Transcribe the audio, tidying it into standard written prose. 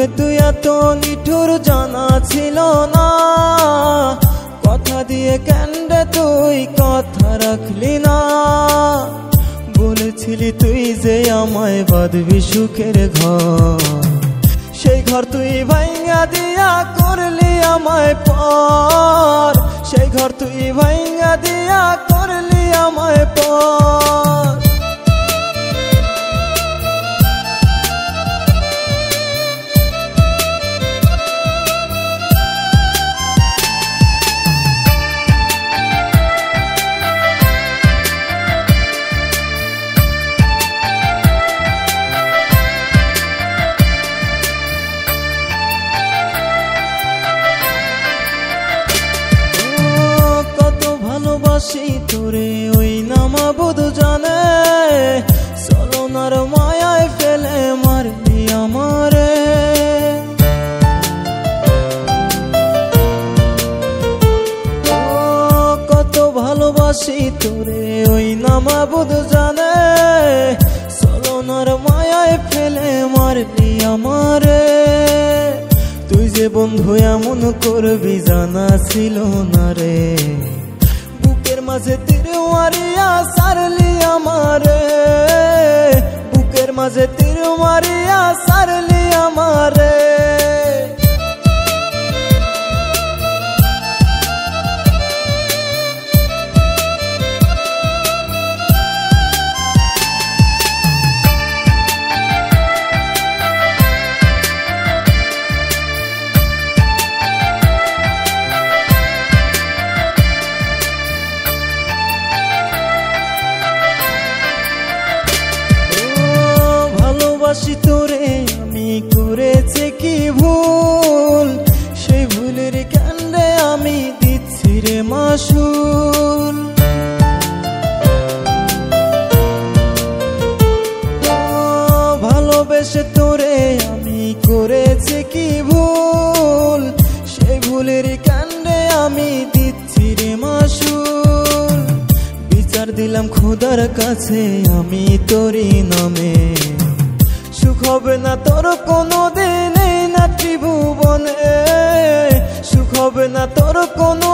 বন্ধুরে তুই এত নিঠুর জানা ছিল না, কথা দিয়ে কেন্দ্রে তুই কথা রাখলি না। বলেছিলি তুই যে আমায় বাঁধবি সুখের ঘর, সেই ঘর তুই ভাঙা দিয়া করলি আমায় পর, সেই ঘর তুই ভাঙা দিয়া করলি আমায় পর। তোরে ওই নামাবুদ জানে, চলনার মায়ায় ফেলে মারলি আমারে। কত ভালোবাসি তোরে ওই নামাবুদ জানে, চলনার মায়ায় ফেলে মারলি আমারে। তুই যে বন্ধু এমন করবি জানা ছিল না রে, মাঝে তীর মারিয়া সারলি আমারে, বুকের মাঝে তীর মারিয়া সারলি আমারে। ভালোবাসি তোরে আমি করেছি কি ভুল, সেই ভুলের কাণ্ডে আমি দিচ্ছি রে মাসুল। ভালোবেসে তোরে আমি করেছি কি ভুল, সেই ভুলের কাণ্ডে আমি দিচ্ছি রে মাসুল। বিচার দিলাম খোদার কাছে আমি তোরই নামে, সুখ হবে না তোর কোনো দিন এই না ত্রিভুবনে, সুখ হবে না তোর কোনো